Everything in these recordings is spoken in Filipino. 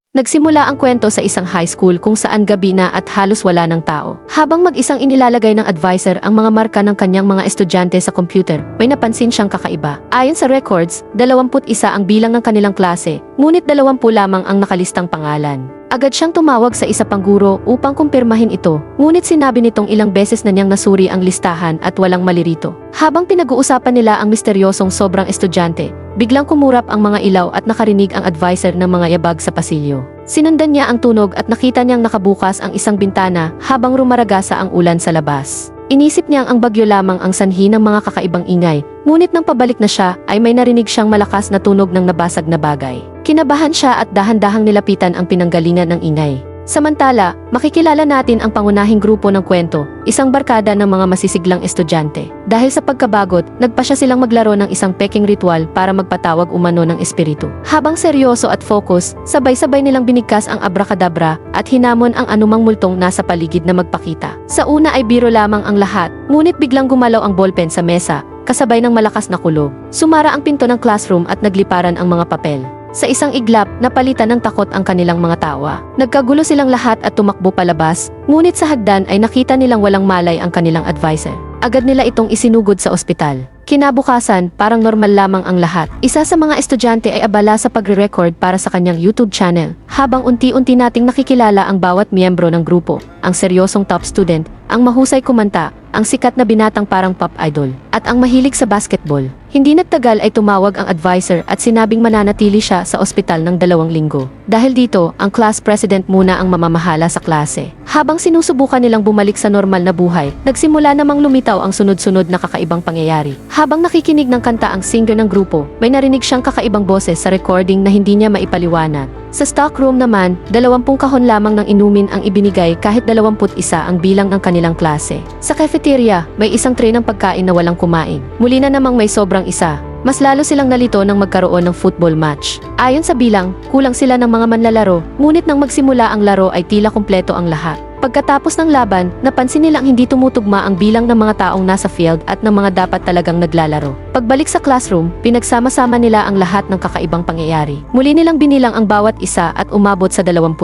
Nagsimula ang kwento sa isang high school kung saan gabi na at halos wala ng tao. Habang mag-isang inilalagay ng advisor ang mga marka ng kanyang mga estudyante sa computer, may napansin siyang kakaiba. Ayon sa records, 21 ang bilang ng kanilang klase, ngunit 20 lamang ang nakalistang pangalan. Agad siyang tumawag sa isa pang guro upang kumpirmahin ito, ngunit sinabi nitong ilang beses na niyang nasuri ang listahan at walang mali rito. Habang pinag-uusapan nila ang misteryosong sobrang estudyante, biglang kumurap ang mga ilaw at nakarinig ang advisor ng mga yabag sa pasilyo. Sinundan niya ang tunog at nakita niyang nakabukas ang isang bintana habang rumaragasa ang ulan sa labas. Inisip niyang ang bagyo lamang ang sanhi ng mga kakaibang ingay, ngunit nang pabalik na siya ay may narinig siyang malakas na tunog ng nabasag na bagay. Kinabahan siya at dahan-dahang nilapitan ang pinanggalingan ng ingay. Samantala, makikilala natin ang pangunahing grupo ng kwento, isang barkada ng mga masisiglang estudyante. Dahil sa pagkabagot, nagpa siya silang maglaro ng isang peking ritual para magpatawag umano ng espiritu. Habang seryoso at focus, sabay-sabay nilang binigkas ang abracadabra at hinamon ang anumang multong nasa paligid na magpakita. Sa una ay biro lamang ang lahat, ngunit biglang gumalaw ang ballpen sa mesa, kasabay ng malakas na kulob. Sumara ang pinto ng classroom at nagliparan ang mga papel. Sa isang iglap, napalitan ng takot ang kanilang mga tawa. Nagkagulo silang lahat at tumakbo palabas, ngunit sa hagdan ay nakita nilang walang malay ang kanilang advisor. Agad nila itong isinugod sa ospital. Kinabukasan, parang normal lamang ang lahat. Isa sa mga estudyante ay abala sa pagre-record para sa kanyang YouTube channel, habang unti-unti nating nakikilala ang bawat miyembro ng grupo, ang seryosong top student, ang mahusay kumanta, ang sikat na binatang parang pop idol, at ang mahilig sa basketball. Hindi nagtagal ay tumawag ang advisor at sinabing mananatili siya sa ospital ng 2 linggo. Dahil dito, ang class president muna ang mamamahala sa klase. Habang sinusubukan nilang bumalik sa normal na buhay, nagsimula namang lumitaw ang sunod-sunod na kakaibang pangyayari. Habang nakikinig ng kanta ang singer ng grupo, may narinig siyang kakaibang boses sa recording na hindi niya maipaliwanag. Sa stockroom naman, 20 kahon lamang ng inumin ang ibinigay kahit 21 ang bilang ng kanilang klase. Sa cafeteria, may isang tray ng pagkain na walang kumain. Muli na namang may sobrang isa. Mas lalo silang nalito nang magkaroon ng football match. Ayon sa bilang, kulang sila ng mga manlalaro, ngunit nang magsimula ang laro ay tila kumpleto ang lahat. Pagkatapos ng laban, napansin nilang hindi tumutugma ang bilang ng mga taong nasa field at ng mga dapat talagang naglalaro. Pagbalik sa classroom, pinagsama-sama nila ang lahat ng kakaibang pangyayari. Muli nilang binilang ang bawat isa at umabot sa 21.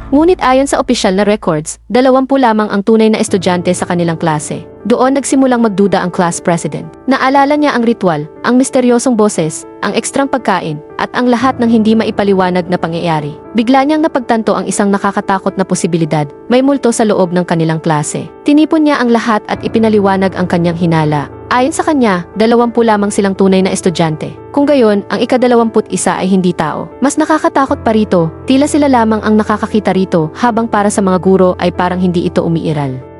Ngunit ayon sa opisyal na records, 20 lamang ang tunay na estudyante sa kanilang klase. Doon nagsimulang magduda ang class president. Naalala niya ang ritual, ang misteryosong boses, ang ekstrang pagkain, at ang lahat ng hindi maipaliwanag na pangyayari. Bigla niyang napagtanto ang isang nakakatakot na posibilidad, may multo sa loob ng kanilang klase. Tinipon niya ang lahat at ipinaliwanag ang kanyang hinala. Ayon sa kanya, 20 lamang silang tunay na estudyante. Kung gayon, ang ika-21 ay hindi tao. Mas nakakatakot pa rito, tila sila lamang ang nakakakita rito, habang para sa mga guro ay parang hindi ito umiiral.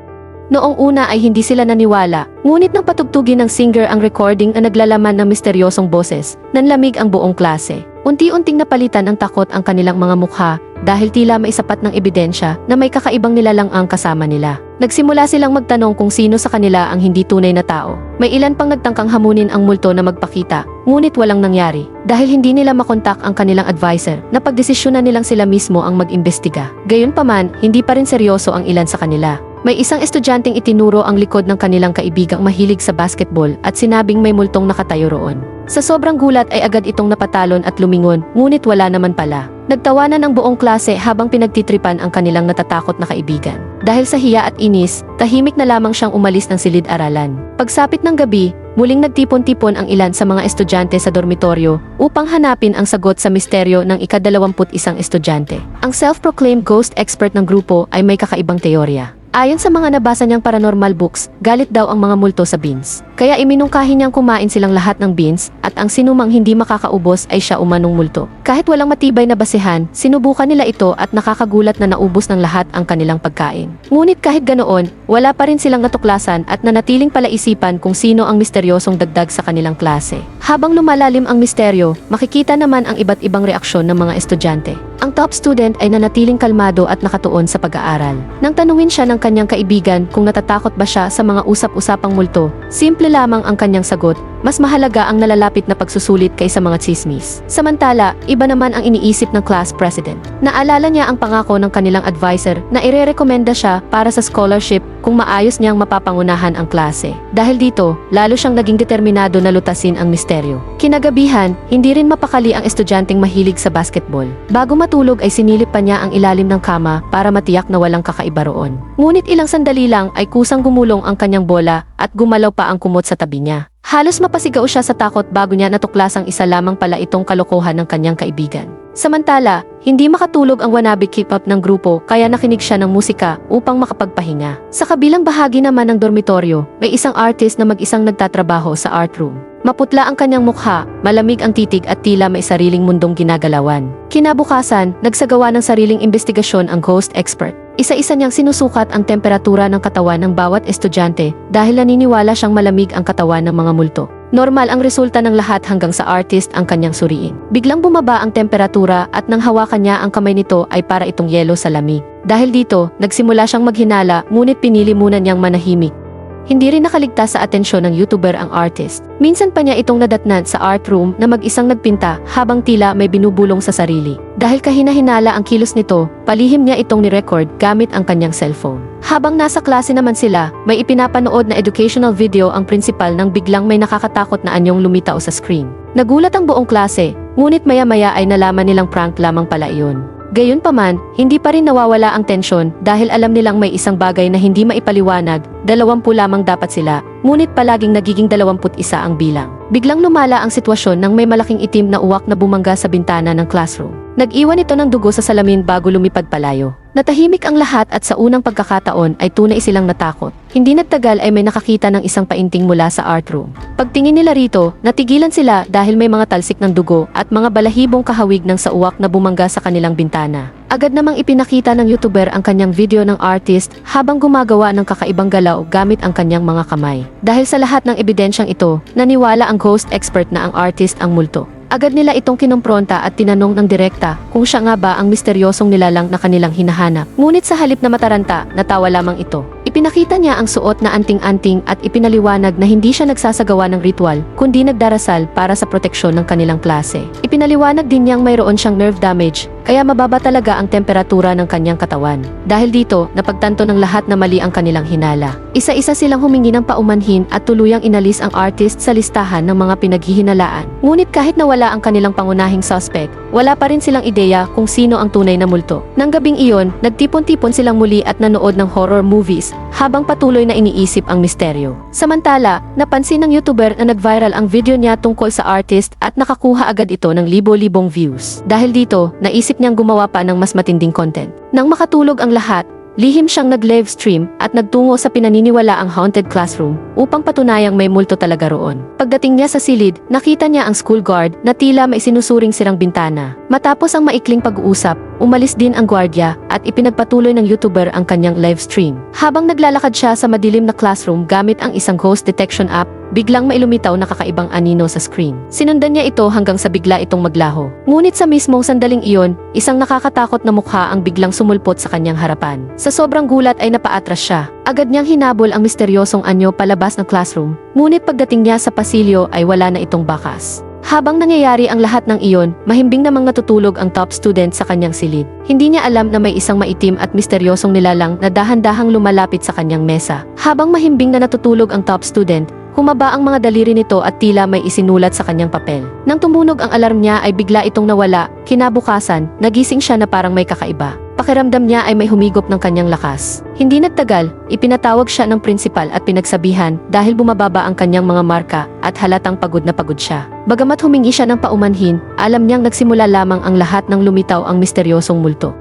Noong una ay hindi sila naniwala, ngunit nang patugtugin ng singer ang recording na naglalaman ng misteryosong boses, nanlamig ang buong klase. Unti-unting napalitan ng takot ang kanilang mga mukha dahil tila may sapat ng ebidensya na may kakaibang nilalang ang kasama nila. Nagsimula silang magtanong kung sino sa kanila ang hindi tunay na tao. May ilan pang nagtangkang hamunin ang multo na magpakita, ngunit walang nangyari. Dahil hindi nila makontak ang kanilang advisor, napagdesisyonan nilang sila mismo ang mag-imbestiga. Gayunpaman, hindi pa rin seryoso ang ilan sa kanila. May isang estudyanteng itinuro ang likod ng kanilang kaibigang mahilig sa basketball at sinabing may multong nakatayo roon. Sa sobrang gulat ay agad itong napatalon at lumingon, ngunit wala naman pala. Nagtawanan ang buong klase habang pinagtitripan ang kanilang natatakot na kaibigan. Dahil sa hiya at inis, tahimik na lamang siyang umalis ng silid-aralan. Pagsapit ng gabi, muling nagtipon-tipon ang ilan sa mga estudyante sa dormitoryo upang hanapin ang sagot sa misteryo ng ika-21 estudyante. Ang self-proclaimed ghost expert ng grupo ay may kakaibang teorya. Ayon sa mga nabasa niyang paranormal books, galit daw ang mga multo sa beans. Kaya iminungkahi niyang kumain silang lahat ng beans at ang sinumang hindi makakaubos ay siya umanong multo. Kahit walang matibay na basehan, sinubukan nila ito at nakakagulat na naubos ng lahat ang kanilang pagkain. Ngunit kahit ganoon, wala pa rin silang natuklasan at nanatiling palaisipan kung sino ang misteryosong dagdag sa kanilang klase. Habang lumalalim ang misteryo, makikita naman ang iba't ibang reaksyon ng mga estudyante. Ang top student ay nanatiling kalmado at nakatuon sa pag-aaral. Nang tanungin siya ng kanyang kaibigan kung natatakot ba siya sa mga usap-usapang multo, simple lamang ang kanyang sagot, mas mahalaga ang nalalapit na pagsusulit kaysa mga tsismis. Samantala, iba naman ang iniisip ng class president. Naalala niya ang pangako ng kanilang advisor na irerekomenda siya para sa scholarship kung maayos niyang mapapangunahan ang klase. Dahil dito, lalo siyang naging determinado na lutasin ang misteryo. Kinagabihan, hindi rin mapakali ang estudyanteng mahilig sa basketball. Bago matulog ay sinilip pa niya ang ilalim ng kama para matiyak na walang kakaiba roon. Ngunit ilang sandali lang ay kusang gumulong ang kanyang bola at gumalaw pa ang kumot sa tabi niya. Halos mapasigaw siya sa takot bago niya natuklasang isa lamang pala itong kalokohan ng kanyang kaibigan. Samantala, hindi makatulog ang wannabe keep-up ng grupo kaya nakinig siya ng musika upang makapagpahinga. Sa kabilang bahagi naman ng dormitoryo, may isang artist na mag-isang nagtatrabaho sa art room. Maputla ang kanyang mukha, malamig ang titig at tila may sariling mundong ginagalawan. Kinabukasan, nagsagawa ng sariling investigasyon ang ghost expert. Isa-isa niyang sinusukat ang temperatura ng katawan ng bawat estudyante dahil naniniwala siyang malamig ang katawan ng mga multo. Normal ang resulta ng lahat hanggang sa artist ang kanyang suriin. Biglang bumaba ang temperatura at nang hawakan niya ang kamay nito ay para itong yelo sa lamig. Dahil dito, nagsimula siyang maghinala ngunit pinili muna niyang manahimik. Hindi rin nakaligtas sa atensyon ng YouTuber ang artist. Minsan pa niya itong nadatnan sa art room na mag-isang nagpinta habang tila may binubulong sa sarili. Dahil kahina-hinala ang kilos nito, palihim niya itong ni-record gamit ang kanyang cellphone. Habang nasa klase naman sila, may ipinapanood na educational video ang principal nang biglang may nakakatakot na anyong lumitaw sa screen. Nagulat ang buong klase, ngunit maya-maya ay nalaman nilang prank lamang pala iyon. Gayunpaman, hindi pa rin nawawala ang tensyon dahil alam nilang may isang bagay na hindi maipaliwanag, 20 lamang dapat sila, ngunit palaging nagiging 21 ang bilang. Biglang lumala ang sitwasyon nang may malaking itim na uwak na bumangga sa bintana ng classroom. Nag-iwan ito ng dugo sa salamin bago lumipad palayo. Natahimik ang lahat at sa unang pagkakataon ay tunay silang natakot. Hindi nagtagal ay may nakakita ng isang painting mula sa art room. Pagtingin nila rito, natigilan sila dahil may mga talsik ng dugo at mga balahibong kahawig ng sa uwak na bumangga sa kanilang bintana. Agad namang ipinakita ng YouTuber ang kanyang video ng artist habang gumagawa ng kakaibang galaw gamit ang kanyang mga kamay. Dahil sa lahat ng ebidensyang ito, naniwala ang ghost expert na ang artist ang multo. Agad nila itong kinumpronta at tinanong ng direkta kung siya nga ba ang misteryosong nilalang na kanilang hinahanap. Ngunit sa halip na mataranta, natawa lamang ito. Ipinakita niya ang suot na anting-anting at ipinaliwanag na hindi siya nagsasagawa ng ritual, kundi nagdarasal para sa proteksyon ng kanilang klase. Ipinaliwanag din niyang mayroon siyang nerve damage, kaya mababa talaga ang temperatura ng kanyang katawan. Dahil dito, napagtanto ng lahat na mali ang kanilang hinala. Isa-isa silang humingi ng paumanhin at tuluyang inalis ang artist sa listahan ng mga pinaghihinalaan. Ngunit kahit nawala ang kanilang pangunahing suspect, wala pa rin silang ideya kung sino ang tunay na multo. Nang gabing iyon, nagtipon-tipon silang muli at nanood ng horror movies habang patuloy na iniisip ang misteryo. Samantala, napansin ng YouTuber na nag-viral ang video niya tungkol sa artist at nakakuha agad ito ng libo-libong views. Dahil dito, naisip niyang gumawa pa ng mas matinding content. Nang makatulog ang lahat, lihim siyang nag-live stream at nagtungo sa pinaniniwalaang haunted classroom upang patunayang may multo talaga roon. Pagdating niya sa silid, nakita niya ang school guard na tila may sinusuring sirang bintana. Matapos ang maikling pag-uusap, umalis din ang gwardiya at ipinagpatuloy ng YouTuber ang kanyang live stream. Habang naglalakad siya sa madilim na classroom gamit ang isang ghost detection app, biglang may lumitaw na kakaibang anino sa screen. Sinundan niya ito hanggang sa bigla itong maglaho. Ngunit sa mismong sandaling iyon, isang nakakatakot na mukha ang biglang sumulpot sa kanyang harapan. Sa sobrang gulat ay napaatras siya. Agad niyang hinabol ang misteryosong anyo palabas ng classroom, ngunit pagdating niya sa pasilyo ay wala na itong bakas. Habang nangyayari ang lahat ng iyon, mahimbing namang natutulog ang top student sa kanyang silid. Hindi niya alam na may isang maitim at misteryosong nilalang na dahan-dahang lumalapit sa kanyang mesa. Habang mahimbing na natutulog ang top student, humaba ang mga daliri nito at tila may isinulat sa kanyang papel. Nang tumunog ang alarm niya ay bigla itong nawala. Kinabukasan, nagising siya na parang may kakaiba. Pakiramdam niya ay may humigop ng kanyang lakas. Hindi nagtagal, ipinatawag siya ng principal at pinagsabihan dahil bumababa ang kanyang mga marka at halatang pagod na pagod siya. Bagamat humingi siya ng paumanhin, alam niyang nagsimula lamang ang lahat ng lumitaw ang misteryosong multo.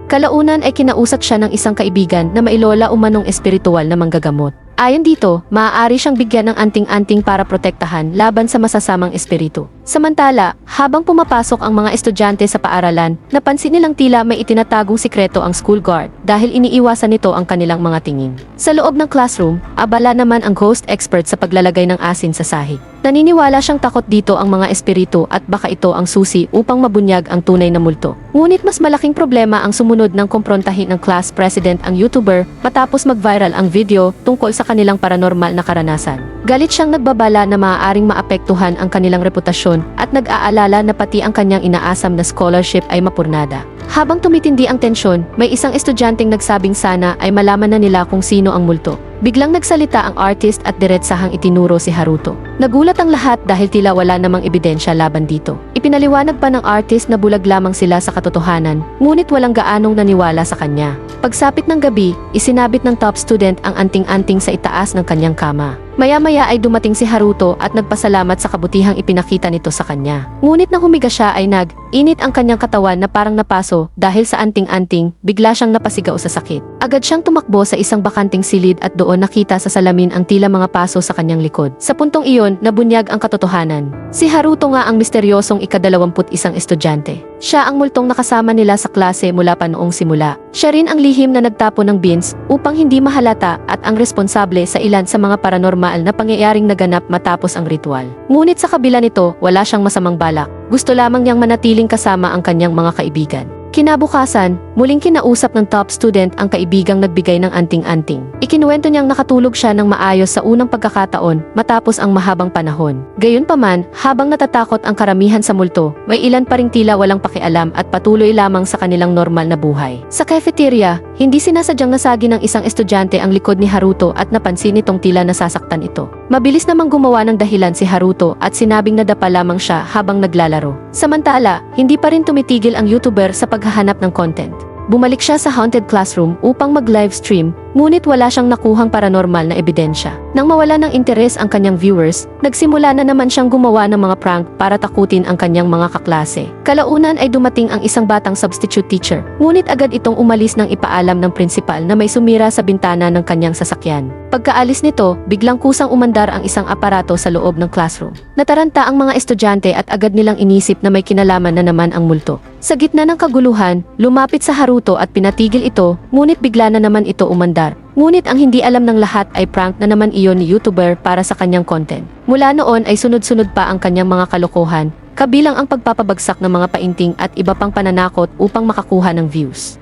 Kalaunan ay kinausap siya ng isang kaibigan na mailola umanong espiritual na manggagamot. Ayon dito, maaari siyang bigyan ng anting-anting para protektahan laban sa masasamang espiritu. Samantala, habang pumapasok ang mga estudyante sa paaralan, napansin nilang tila may itinatagong sikreto ang school guard dahil iniiwasan nito ang kanilang mga tingin. Sa loob ng classroom, abala naman ang ghost expert sa paglalagay ng asin sa sahig. Naniniwala siyang takot dito ang mga espiritu at baka ito ang susi upang mabunyag ang tunay na multo. Ngunit mas malaking problema ang sumunod ng kumprontahin ng class president ang YouTuber matapos mag-viral ang video tungkol sa kanilang paranormal na karanasan. Galit siyang nagbabala na maaaring maapektuhan ang kanilang reputasyon at nag-aalala na pati ang kanyang inaasam na scholarship ay mapurnada. Habang tumitindi ang tensyon, may isang estudyanteng nagsabing sana ay malaman na nila kung sino ang multo. Biglang nagsalita ang artist at diretsahang itinuro si Haruto. Nagulat ang lahat dahil tila wala namang ebidensya laban dito. Ipinaliwanag pa ng artist na bulag lamang sila sa katotohanan, ngunit walang gaanong naniwala sa kanya. Pagsapit ng gabi, isinabit ng top student ang anting-anting sa itaas ng kanyang kama. Maya-maya ay dumating si Haruto at nagpasalamat sa kabutihang ipinakita nito sa kanya. Ngunit nang humiga siya ay init ang kanyang katawan na parang napaso dahil sa anting-anting, bigla siyang napasigaw sa sakit. Agad siyang tumakbo sa isang bakanting silid at doon nakita sa salamin ang tila mga paso sa kanyang likod. Sa puntong iyon, nabunyag ang katotohanan. Si Haruto nga ang misteryosong ika-21 estudyante. Siya ang multong nakasama nila sa klase mula pa noong simula. Siya rin ang lihim na nagtapo ng beans upang hindi mahalata at ang responsable sa ilan sa mga paranormal na pangyayaring naganap matapos ang ritual. Ngunit sa kabila nito, wala siyang masamang balak. Gusto lamang niyang manatiling kasama ang kanyang mga kaibigan. Kinabukasan, muling kinausap ng top student ang kaibigang nagbigay ng anting-anting. Ikinuwento niyang nakatulog siya ng maayos sa unang pagkakataon matapos ang mahabang panahon. Gayunpaman, habang natatakot ang karamihan sa multo, may ilan pa ring tila walang pakialam at patuloy lamang sa kanilang normal na buhay. Sa cafeteria, hindi sinasadyang nasagi ng isang estudyante ang likod ni Haruto at napansin nitong tila nasasaktan ito. Mabilis namang gumawa ng dahilan si Haruto at sinabing nadapa lamang siya habang naglalaro. Samantala, hindi pa rin tumitigil ang YouTuber sa paghahanap ng content. Bumalik siya sa haunted classroom upang mag-livestream, ngunit wala siyang nakuhang paranormal na ebidensya. Nang mawala ng interes ang kanyang viewers, nagsimula na naman siyang gumawa ng mga prank para takutin ang kanyang mga kaklase. Kalaunan ay dumating ang isang batang substitute teacher, ngunit agad itong umalis nang ipaalam ng principal na may sumira sa bintana ng kanyang sasakyan. Pagkaalis nito, biglang kusang umandar ang isang aparato sa loob ng classroom. Nataranta ang mga estudyante at agad nilang inisip na may kinalaman na naman ang multo. Sa gitna ng kaguluhan, lumapit sa Haruto at pinatigil ito, ngunit bigla na naman ito umandar. Ngunit ang hindi alam ng lahat ay prank na naman iyon ni YouTuber para sa kanyang content. Mula noon ay sunod-sunod pa ang kanyang mga kalokohan, kabilang ang pagpapabagsak ng mga painting at iba pang pananakot upang makakuha ng views.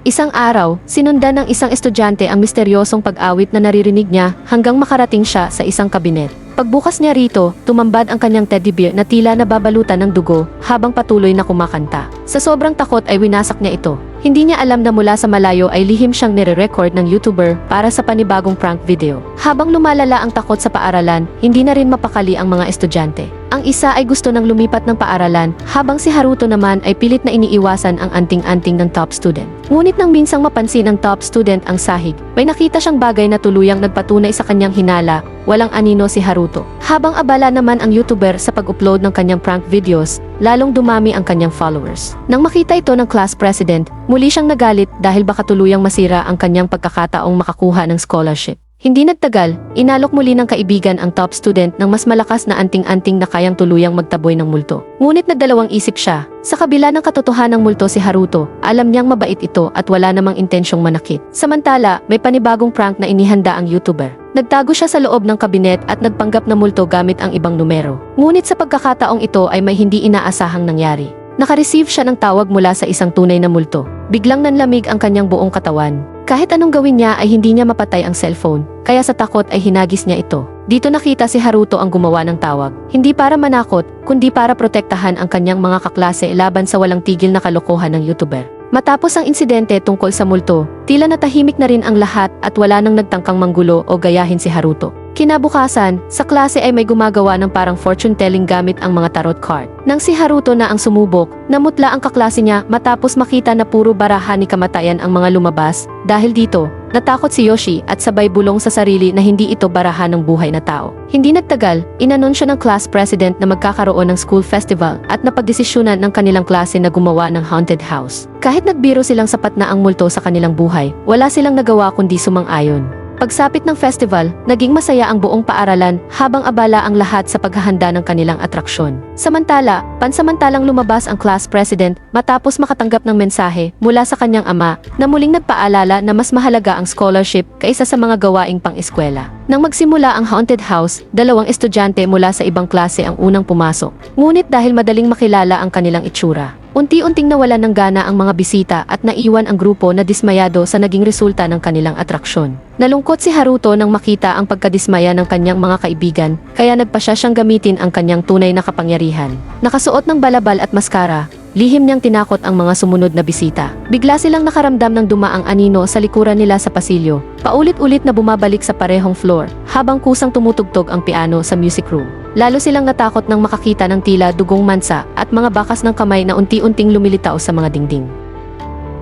Isang araw, sinundan ng isang estudyante ang misteryosong pag-awit na naririnig niya hanggang makarating siya sa isang kabinet. Pagbukas niya rito, tumambad ang kanyang teddy bear na tila nababalutan ng dugo habang patuloy na kumakanta. Sa sobrang takot ay winasak niya ito. Hindi niya alam na mula sa malayo ay lihim siyang nire-record ng YouTuber para sa panibagong prank video. Habang lumalala ang takot sa paaralan, hindi na rin mapakali ang mga estudyante. Ang isa ay gusto nang lumipat ng paaralan, habang si Haruto naman ay pilit na iniiwasan ang anting-anting ng top student. Ngunit nang minsang mapansin ng top student ang sahig, may nakita siyang bagay na tuluyang nagpatunay sa kanyang hinala, walang anino si Haruto. Habang abala naman ang YouTuber sa pag-upload ng kanyang prank videos, lalong dumami ang kanyang followers. Nang makita ito ng class president, muli siyang nagalit dahil baka tuluyang masira ang kanyang pagkakataong makakuha ng scholarship. Hindi nagtagal, inalok muli ng kaibigan ang top student ng mas malakas na anting-anting na kayang tuluyang magtaboy ng multo. Ngunit nagdalawang isip siya. Sa kabila ng katotohanang multo si Haruto, alam niyang mabait ito at wala namang intensyong manakit. Samantala, may panibagong prank na inihanda ang YouTuber. Nagtago siya sa loob ng kabinet at nagpanggap na multo gamit ang ibang numero. Ngunit sa pagkakataong ito ay may hindi inaasahang nangyari. Nakareceive siya ng tawag mula sa isang tunay na multo. Biglang nanlamig ang kanyang buong katawan. Kahit anong gawin niya ay hindi niya mapatay ang cellphone, kaya sa takot ay hinagis niya ito. Dito nakita si Haruto ang gumawa ng tawag. Hindi para manakot, kundi para protektahan ang kanyang mga kaklase laban sa walang tigil na kalokohan ng YouTuber. Matapos ang insidente tungkol sa multo, tila natahimik na rin ang lahat at wala nang nagtangkang manggulo o gayahin si Haruto. Kinabukasan, sa klase ay may gumagawa ng parang fortune-telling gamit ang mga tarot card. Nang si Haruto na ang sumubok, namutla ang kaklase niya matapos makita na puro baraha ni kamatayan ang mga lumabas. Dahil dito, natakot si Yoshi at sabay bulong sa sarili na hindi ito baraha ng buhay na tao. Hindi nagtagal, inanunsyo ng class president na magkakaroon ng school festival at napagdesisyonan ng kanilang klase na gumawa ng haunted house. Kahit nagbiro silang sapat na ang multo sa kanilang buhay, wala silang nagawa kundi sumang-ayon. Pagsapit ng festival, naging masaya ang buong paaralan habang abala ang lahat sa paghahanda ng kanilang atraksyon. Samantala, pansamantalang lumabas ang class president matapos makatanggap ng mensahe mula sa kanyang ama na muling nagpaalala na mas mahalaga ang scholarship kaysa sa mga gawaing pang-eskwela. Nang magsimula ang haunted house, 2 estudyante mula sa ibang klase ang unang pumasok. Ngunit dahil madaling makilala ang kanilang itsura, unti-unting nawalan ng gana ang mga bisita at naiwan ang grupo na dismayado sa naging resulta ng kanilang atraksyon. Nalungkot si Haruto nang makita ang pagkadismaya ng kanyang mga kaibigan, kaya nagpasya siyang gamitin ang kanyang tunay na kapangyarihan. Nakasuot ng balabal at maskara, lihim niyang tinakot ang mga sumunod na bisita. Bigla silang nakaramdam ng dumaang anino sa likuran nila sa pasilyo, paulit-ulit na bumabalik sa parehong floor, habang kusang tumutugtog ang piano sa music room. Lalo silang natakot nang makakita ng tila dugong mansa at mga bakas ng kamay na unti-unting lumilitaw sa mga dingding.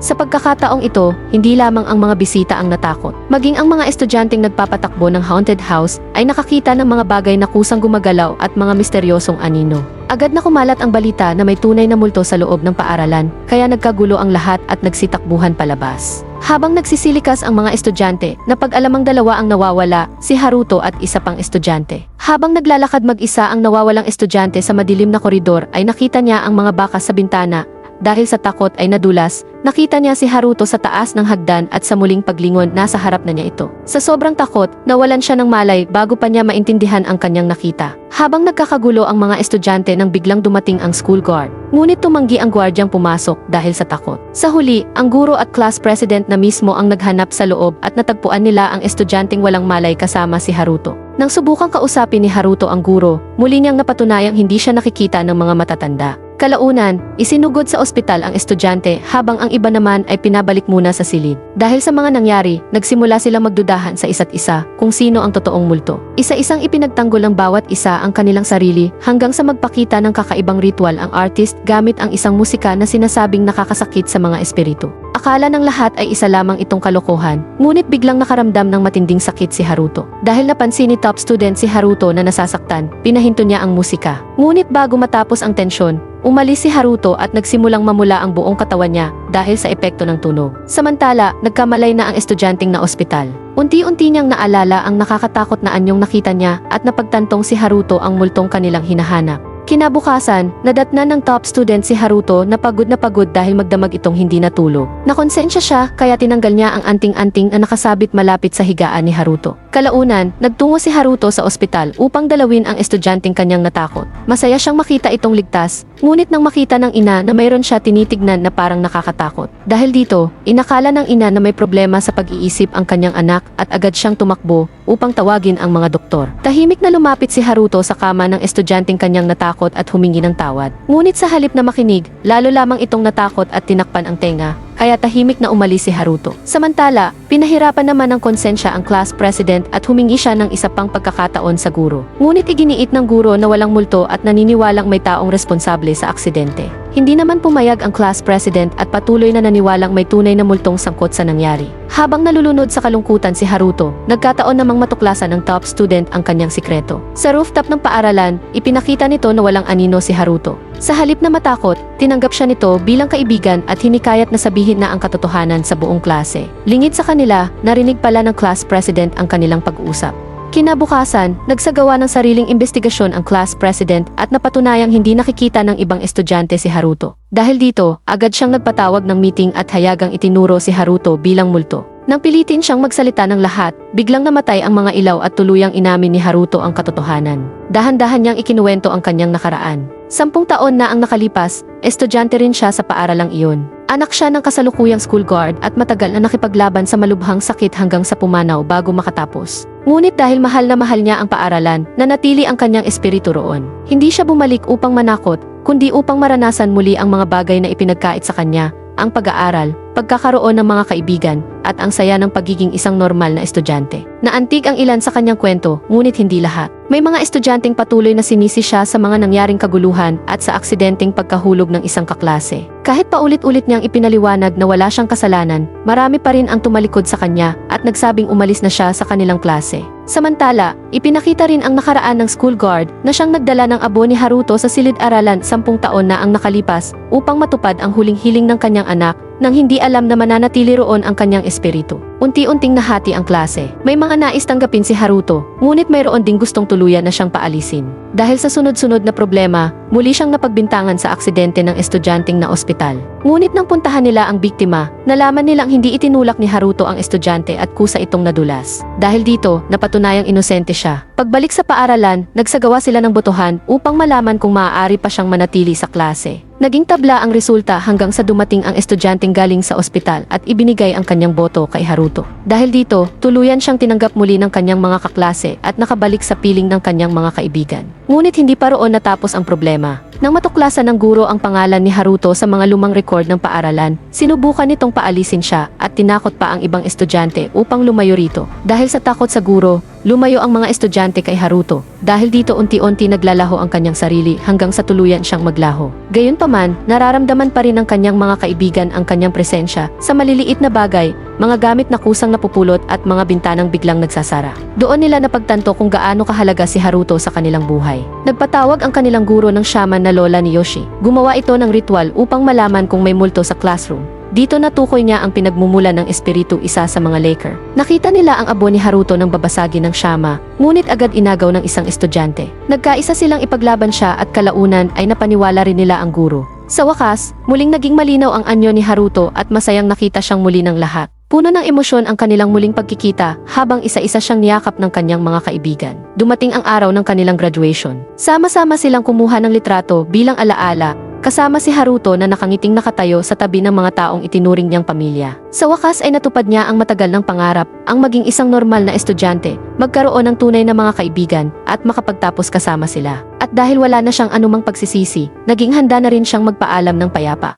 Sa pagkakataong ito, hindi lamang ang mga bisita ang natakot. Maging ang mga estudyanteng nagpapatakbo ng haunted house ay nakakita ng mga bagay na kusang gumagalaw at mga misteryosong anino. Agad na kumalat ang balita na may tunay na multo sa loob ng paaralan, kaya nagkagulo ang lahat at nagsitakbuhan palabas. Habang nagsisilikas ang mga estudyante, napag-alamang 2 ang nawawala, si Haruto at isa pang estudyante. Habang naglalakad mag-isa ang nawawalang estudyante sa madilim na koridor ay nakita niya ang mga bakas sa bintana. Dahil sa takot ay nadulas, nakita niya si Haruto sa taas ng hagdan at sa muling paglingon nasa harap na niya ito. Sa sobrang takot, nawalan siya ng malay bago pa niya maintindihan ang kanyang nakita. Habang nagkakagulo ang mga estudyante nang biglang dumating ang school guard, ngunit tumanggi ang gwardyang pumasok dahil sa takot. Sa huli, ang guro at class president na mismo ang naghanap sa loob at natagpuan nila ang estudyanteng walang malay kasama si Haruto. Nang subukang kausapin ni Haruto ang guro, muli niyang napatunayang hindi siya nakikita ng mga matatanda. Kalaunan, isinugod sa ospital ang estudyante habang ang iba naman ay pinabalik muna sa silid. Dahil sa mga nangyari, nagsimula silang magdudahan sa isa't isa kung sino ang totoong multo. Isa-isang ipinagtanggol ng bawat isa ang kanilang sarili hanggang sa magpakita ng kakaibang ritual ang artist gamit ang isang musika na sinasabing nakakasakit sa mga espiritu. Akala ng lahat ay isa lamang itong kalokohan, ngunit biglang nakaramdam ng matinding sakit si Haruto. Dahil napansin ni top student si Haruto na nasasaktan, pinahinto niya ang musika. Ngunit bago matapos ang tensyon, umalis si Haruto at nagsimulang mamula ang buong katawan niya dahil sa epekto ng tunog. Samantala, nagkamalay na ang estudyanteng na ospital. Unti-unti niyang naalala ang nakakatakot na anyong nakita niya at napagtantong si Haruto ang multong kanilang hinahanap. Kinabukasan, nadatnan ng top student si Haruto na pagod dahil magdamag itong hindi natulog. Nakonsensya siya kaya tinanggal niya ang anting-anting na nakasabit malapit sa higaan ni Haruto. Kalaunan, nagtungo si Haruto sa ospital upang dalawin ang estudyanteng kanyang natakot. Masaya siyang makita itong ligtas, ngunit nang makita ng ina na mayroon siya tinitignan na parang nakakatakot. Dahil dito, inakala ng ina na may problema sa pag-iisip ang kanyang anak at agad siyang tumakbo upang tawagin ang mga doktor. Tahimik na lumapit si Haruto sa kama ng estudyanteng kanyang natakot at humingi ng tawad. Ngunit sa halip na makinig, lalo lamang itong natakot at tinakpan ang tenga, kaya tahimik na umalis si Haruto. Samantala, pinahirapan naman ng konsensya ang class president at humingi siya ng isa pang pagkakataon sa guro. Ngunit iginiit ng guro na walang multo at naniniwalang may taong responsable sa aksidente. Hindi naman pumayag ang class president at patuloy na naniwalang may tunay na multong sangkot sa nangyari. Habang nalulunod sa kalungkutan si Haruto, nagkataon namang matuklasan ng top student ang kanyang sikreto. Sa rooftop ng paaralan, ipinakita nito na walang anino si Haruto. Sa halip na matakot, tinanggap siya nito bilang kaibigan at hinikayat na sabihin na ang katotohanan sa buong klase. Lingid sa kanila, narinig pala ng class president ang kanilang pag-uusap. Kinabukasan, nagsagawa ng sariling investigasyon ang class president at napatunayang hindi nakikita ng ibang estudyante si Haruto. Dahil dito, agad siyang nagpatawag ng meeting at hayagang itinuro si Haruto bilang multo. Nang pilitin siyang magsalita ng lahat, biglang namatay ang mga ilaw at tuluyang inamin ni Haruto ang katotohanan. Dahan-dahan niyang ikinuwento ang kanyang nakaraan. 10 taon na ang nakalipas, estudyante rin siya sa paaralang iyon. Anak siya ng kasalukuyang school guard at matagal na nakipaglaban sa malubhang sakit hanggang sa pumanaw bago makatapos. Ngunit dahil mahal na mahal niya ang paaralan, nanatili ang kanyang espiritu roon. Hindi siya bumalik upang manakot, kundi upang maranasan muli ang mga bagay na ipinagkait sa kanya, ang pag-aaral, pagkakaroon ng mga kaibigan, at ang saya ng pagiging isang normal na estudyante. Naantig ang ilan sa kanyang kwento, ngunit hindi lahat. May mga estudyanteng patuloy na sinisi siya sa mga nangyaring kaguluhan at sa aksidenteng pagkahulog ng isang kaklase. Kahit paulit-ulit niyang ipinaliwanag na wala siyang kasalanan, marami pa rin ang tumalikod sa kanya at nagsabing umalis na siya sa kanilang klase. Samantala, ipinakita rin ang nakaraan ng school guard na siyang nagdala ng abo ni Haruto sa silid-aralan 10 taon na ang nakalipas upang matupad ang huling hiling ng kanyang anak nang hindi alam na mananatili roon ang kanyang espiritu. Unti-unting nahati ang klase. May mga nais tanggapin si Haruto, ngunit mayroon ding gustong tuluyan na siyang paalisin. Dahil sa sunod-sunod na problema, muli siyang napagbintangan sa aksidente ng estudyanteng na ospital. Ngunit nang puntahan nila ang biktima, nalaman nilang hindi itinulak ni Haruto ang estudyante at kusa itong nadulas. Dahil dito, napatunayang inosente siya. Pagbalik sa paaralan, nagsagawa sila ng botohan upang malaman kung maaari pa siyang manatili sa klase. Naging tabla ang resulta hanggang sa dumating ang estudyanteng galing sa ospital at ibinigay ang kanyang boto kay Haruto. Dahil dito, tuluyan siyang tinanggap muli ng kanyang mga kaklase at nakabalik sa piling ng kanyang mga kaibigan. Ngunit hindi pa roon natapos ang problema. Nang matuklasan ng guro ang pangalan ni Haruto sa mga lumang record ng paaralan, sinubukan nitong paalisin siya at tinakot pa ang ibang estudyante upang lumayo rito. Dahil sa takot sa guro, lumayo ang mga estudyante kay Haruto. Dahil dito unti-unti naglalaho ang kanyang sarili hanggang sa tuluyan siyang maglaho. Gayunpaman, nararamdaman pa rin ng kanyang mga kaibigan ang kanyang presensya sa maliliit na bagay, mga gamit na kusang napupulot at mga bintanang biglang nagsasara. Doon nila napagtanto kung gaano kahalaga si Haruto sa kanilang buhay. Nagpatawag ang kanilang guro ng shaman na lola ni Yoshi. Gumawa ito ng ritual upang malaman kung may multo sa classroom. Dito natukoy niya ang pinagmumula ng espiritu isa sa mga Laker. Nakita nila ang abo ni Haruto nang babasagin ng Shama, ngunit agad inagaw ng isang estudyante. Nagkaisa silang ipaglaban siya at kalaunan ay napaniwala rin nila ang guro. Sa wakas, muling naging malinaw ang anyo ni Haruto at masayang nakita siyang muli ng lahat. Puno ng emosyon ang kanilang muling pagkikita habang isa-isa siyang niyakap ng kanyang mga kaibigan. Dumating ang araw ng kanilang graduation. Sama-sama silang kumuha ng litrato bilang alaala, kasama si Haruto na nakangiting nakatayo sa tabi ng mga taong itinuring niyang pamilya. Sa wakas ay natupad niya ang matagal ng pangarap, ang maging isang normal na estudyante, magkaroon ng tunay na mga kaibigan, at makapagtapos kasama sila. At dahil wala na siyang anumang pagsisisi, naging handa na rin siyang magpaalam ng payapa.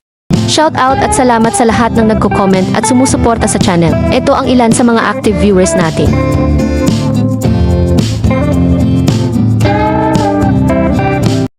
Shout out at salamat sa lahat ng nagko-comment at sumusuporta sa channel. Ito ang ilan sa mga active viewers natin.